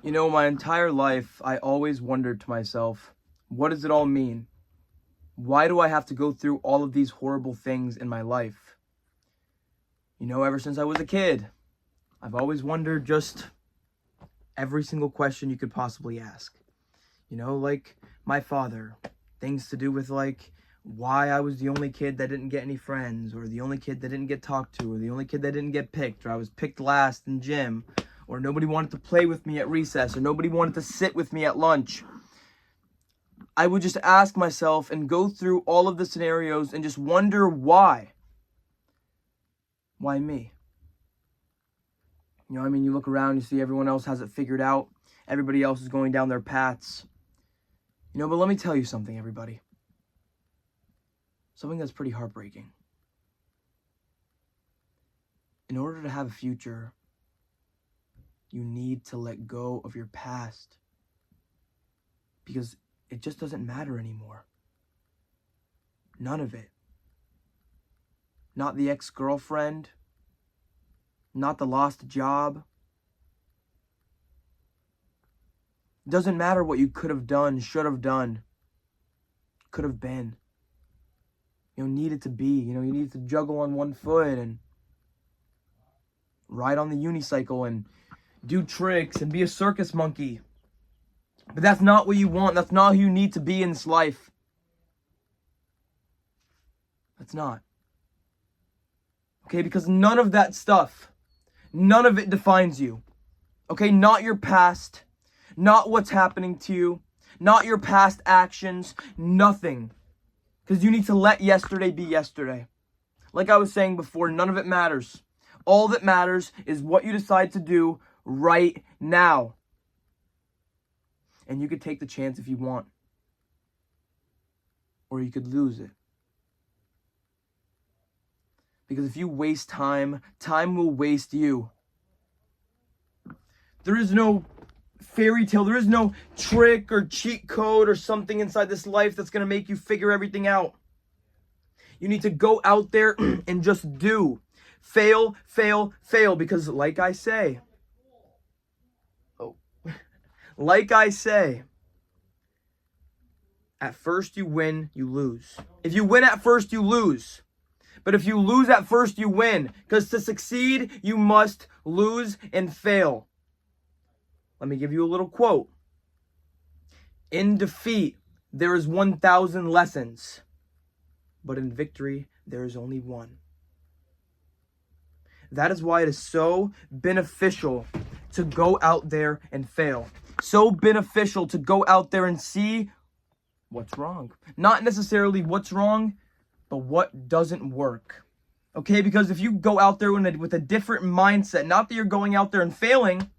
My entire life, I always wondered to myself, what does it all mean? Why do I have to go through all of these horrible things in my life? Ever since I was a kid, I've always wondered just every single question you could possibly ask. Like my father, things to do with like why I was the only kid that didn't get any friends, or the only kid that didn't get talked to, or the only kid that didn't get picked, or I was picked last in gym, or nobody wanted to play with me at recess, or nobody wanted to sit with me at lunch. I would just ask myself and go through all of the scenarios and just wonder why. Why me? You look around, you see everyone else has it figured out. Everybody else is going down their paths. But let me tell you something, everybody. Something that's pretty heartbreaking. In order to have a future, you need to let go of your past. Because it just doesn't matter anymore. None of it. Not the ex-girlfriend. Not the lost job. It doesn't matter what you could have done, should have done, could have been. Needed to be. You needed to juggle on one foot and ride on the unicycle and do tricks and be a circus monkey. But that's not what you want. That's not who you need to be in this life. That's not. Okay, because none of that stuff, none of it defines you. Okay, not your past, not what's happening to you, not your past actions, nothing. Because you need to let yesterday be yesterday. Like I was saying before, none of it matters. All that matters is what you decide to do right now. And you could take the chance if you want. Or you could lose it. Because if you waste time, time will waste you. There is no fairy tale. There is no trick or cheat code or something inside this life that's going to make you figure everything out. You need to go out there and just do. Fail, fail, fail. Because like I say, at first you win, you lose. If you win at first, you lose. But if you lose at first, you win. Because to succeed, you must lose and fail. Let me give you a little quote. In defeat, there is 1,000 lessons. But in victory, there is only one. That is why it is so beneficial to go out there and fail. So beneficial to go out there and see what's wrong. Not necessarily what's wrong, but what doesn't work. Okay, because if you go out there with a different mindset, not that you're going out there and failing,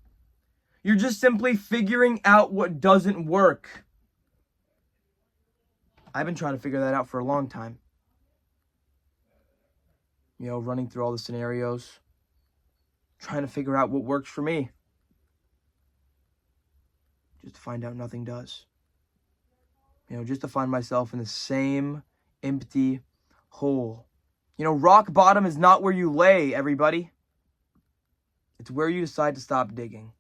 you're just simply figuring out what doesn't work. I've been trying to figure that out for a long time. Running through all the scenarios, trying to figure out what works for me. Just to find out nothing does. Just to find myself in the same empty hole. Rock bottom is not where you lay, everybody. It's where you decide to stop digging.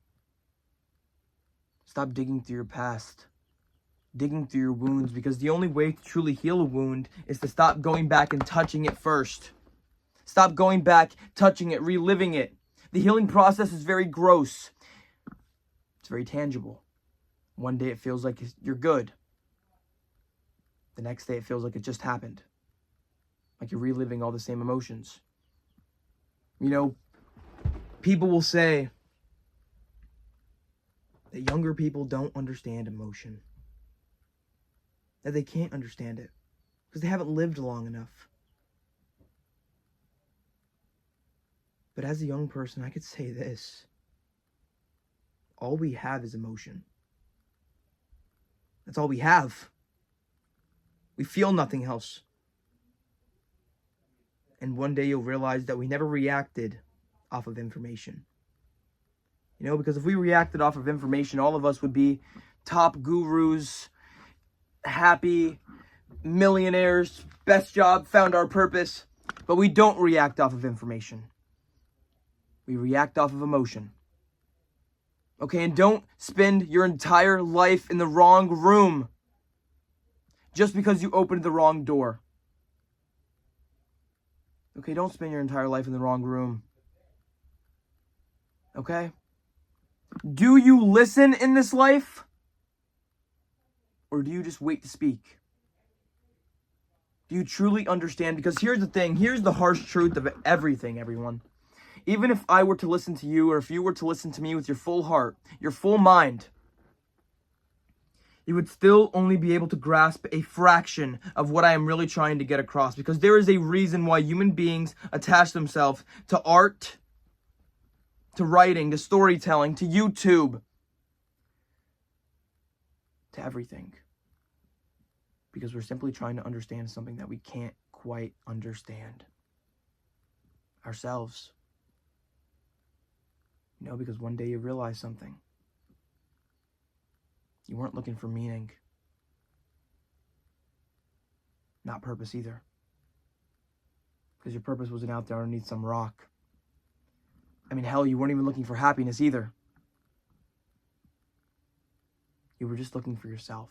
Stop digging through your past. Digging through your wounds, because the only way to truly heal a wound is to stop going back and touching it first. Stop going back, touching it, reliving it. The healing process is very gross. It's very tangible. One day it feels like you're good. The next day it feels like it just happened. Like you're reliving all the same emotions. People will say that younger people don't understand emotion. That they can't understand it because they haven't lived long enough. But as a young person, I could say this. All we have is emotion. That's all we have. We feel nothing else. And one day you'll realize that we never reacted off of information. Because if we reacted off of information, all of us would be top gurus, happy, millionaires, best job, found our purpose. But we don't react off of information. We react off of emotion. Okay, and don't spend your entire life in the wrong room just because you opened the wrong door. Okay, don't spend your entire life in the wrong room. Okay? Do you listen in this life? Or do you just wait to speak? Do you truly understand? Because here's the thing. Here's the harsh truth of everything, everyone. Even if I were to listen to you, or if you were to listen to me with your full heart, your full mind, you would still only be able to grasp a fraction of what I am really trying to get across. Because there is a reason why human beings attach themselves to art, to writing, to storytelling, to YouTube, to everything. Because we're simply trying to understand something that we can't quite understand ourselves. You know, because one day you realize something. You weren't looking for meaning. Not purpose either. Because your purpose wasn't out there underneath some rock. I mean, hell, you weren't even looking for happiness either. You were just looking for yourself.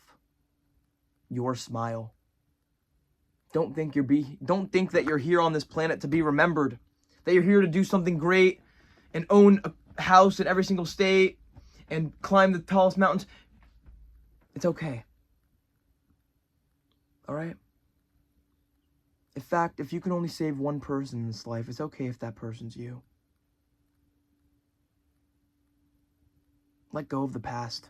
Your smile. Don't think that you're here on this planet to be remembered. That you're here to do something great and own a house in every single state and climb the tallest mountains. It's okay. All right? In fact, if you can only save one person in this life, it's okay if that person's you. Let go of the past.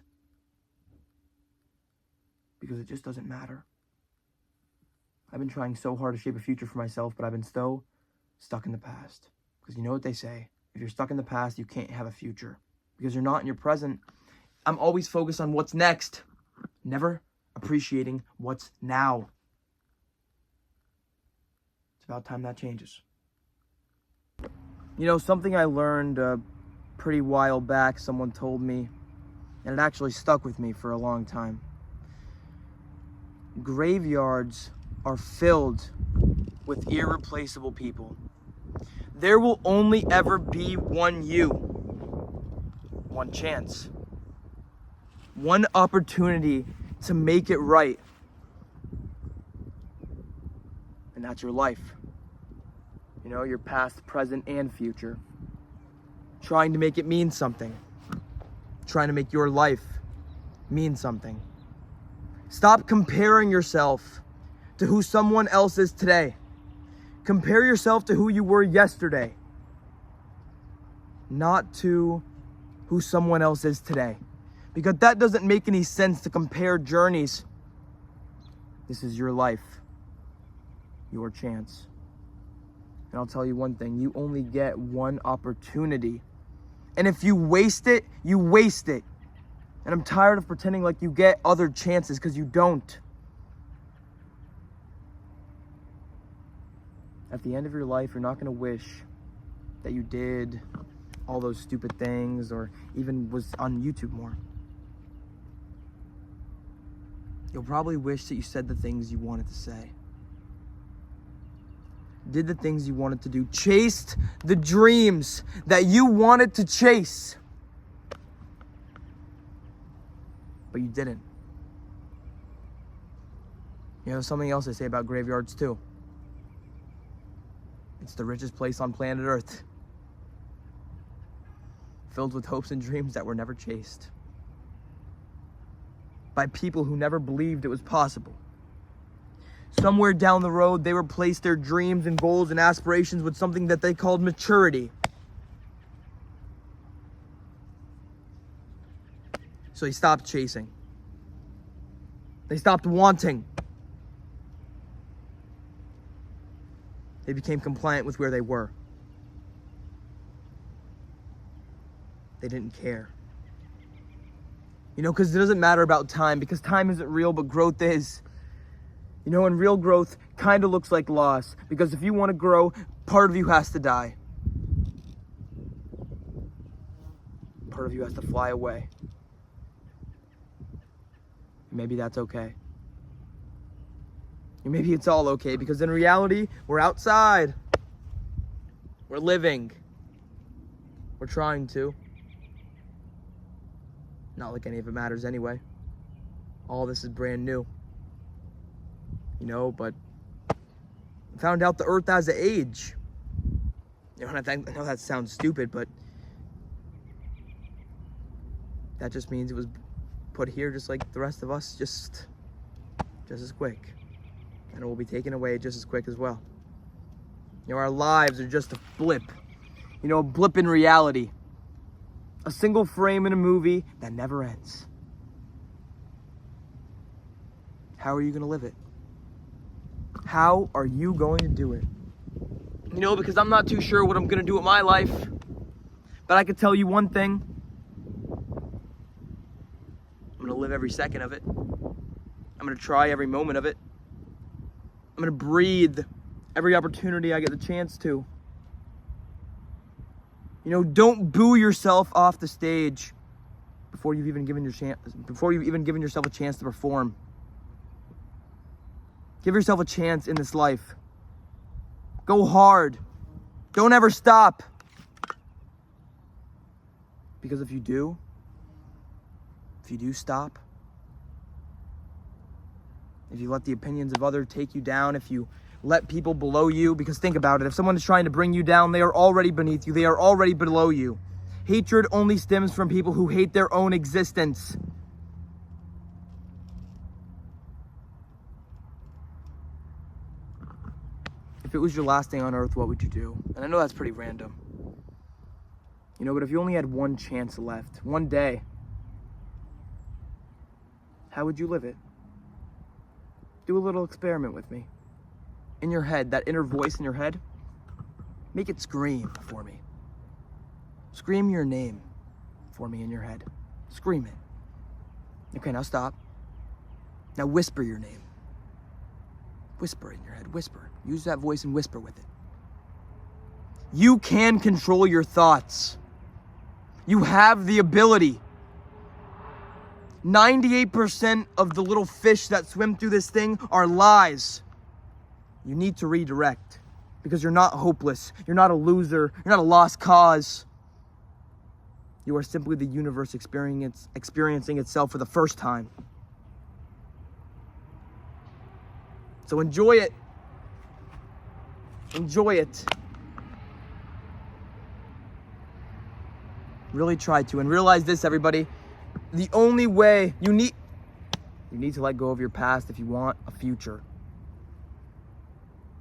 Because it just doesn't matter. I've been trying so hard to shape a future for myself, but I've been so stuck in the past. Because you know what they say, if you're stuck in the past, you can't have a future. Because you're not in your present. I'm always focused on what's next, never appreciating what's now. It's about time that changes. You know, something I learned a pretty while back, someone told me, and it actually stuck with me for a long time. Graveyards are filled with irreplaceable people. There will only ever be one you, one chance, one opportunity to make it right. And that's your life. You know, your past, present, and future. Trying to make it mean something. Trying to make your life mean something. Stop comparing yourself to who someone else is today. Compare yourself to who you were yesterday, not to who someone else is today. Because that doesn't make any sense to compare journeys. This is your life, your chance. And I'll tell you one thing, you only get one opportunity. And if you waste it, you waste it. And I'm tired of pretending like you get other chances, because you don't. At the end of your life, you're not going to wish that you did all those stupid things or even was on YouTube more. You'll probably wish that you said the things you wanted to say. Did the things you wanted to do. Chased the dreams that you wanted to chase. But you didn't. You know, something else I say about graveyards too. It's the richest place on planet Earth. Filled with hopes and dreams that were never chased. By people who never believed it was possible. Somewhere down the road, they replaced their dreams and goals and aspirations with something that they called maturity. So they stopped chasing. They stopped wanting. They became compliant with where they were. They didn't care. You know, because it doesn't matter about time, because time isn't real, but growth is. You know, and real growth kind of looks like loss, because if you want to grow, part of you has to die. Part of you has to fly away. Maybe that's okay. And maybe it's all okay, because in reality, we're outside. We're living. We're trying to. Not like any of it matters anyway. All this is brand new. But I found out the earth has an age. And I know that sounds stupid, but that just means it was put here just like the rest of us, just as quick. And it will be taken away just as quick as well. Our lives are just a blip. A blip in reality. A single frame in a movie that never ends. How are you going to live it? How are you going to do it? Because I'm not too sure what I'm going to do with my life. But I can tell you one thing. I'm going to live every second of it. I'm going to try every moment of it. I'm going to breathe every opportunity I get the chance to. Don't boo yourself off the stage before you've even given yourself a chance to perform. Give yourself a chance in this life. Go hard. Don't ever stop. Because if you do stop, if you let the opinions of others take you down, if you let people below you, because think about it, if someone is trying to bring you down, they are already beneath you. They are already below you. Hatred only stems from people who hate their own existence. If it was your last day on earth, what would you do? And I know that's pretty random. But if you only had one chance left, one day, how would you live it? Do a little experiment with me. In your head, that inner voice in your head, make it scream for me. Scream your name for me in your head. Scream it. Okay, now stop. Now whisper your name. Whisper in your head, whisper. Use that voice and whisper with it. You can control your thoughts. You have the ability. 98% of the little fish that swim through this thing are lies. You need to redirect because you're not hopeless. You're not a loser. You're not a lost cause. You are simply the universe experiencing itself for the first time. So enjoy it. Enjoy it. Really try to. And realize this, everybody. The only way you need to let go of your past if you want a future.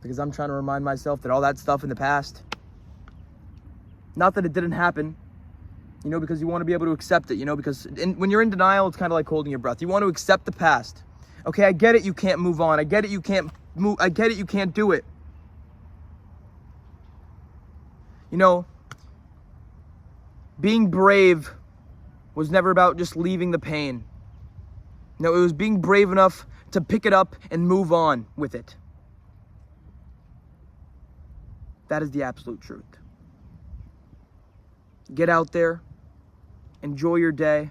Because I'm trying to remind myself that all that stuff in the past, not that it didn't happen, because you want to be able to accept it, because when you're in denial, it's kind of like holding your breath. You want to accept the past. Okay, I get it, you can't move on. I get it, you can't move. I get it, you can't do it. Being brave was never about just leaving the pain. No, it was being brave enough to pick it up and move on with it. That is the absolute truth. Get out there, enjoy your day,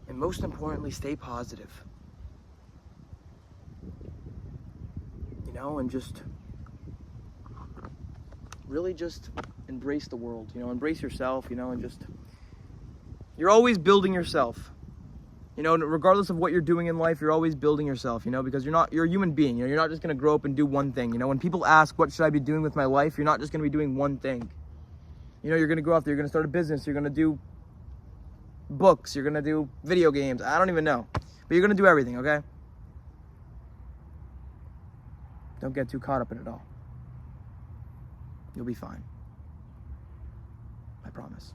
and most importantly, stay positive. And just really just embrace the world, embrace yourself, and just, you're always building yourself. Regardless of what you're doing in life, you're always building yourself, because you're a human being. You're not just going to grow up and do one thing. When people ask, what should I be doing with my life? You're not just going to be doing one thing. You're going to go out there, you're going to start a business, you're going to do books, you're going to do video games. I don't even know. But you're going to do everything, okay? Don't get too caught up in it all. You'll be fine. I promise.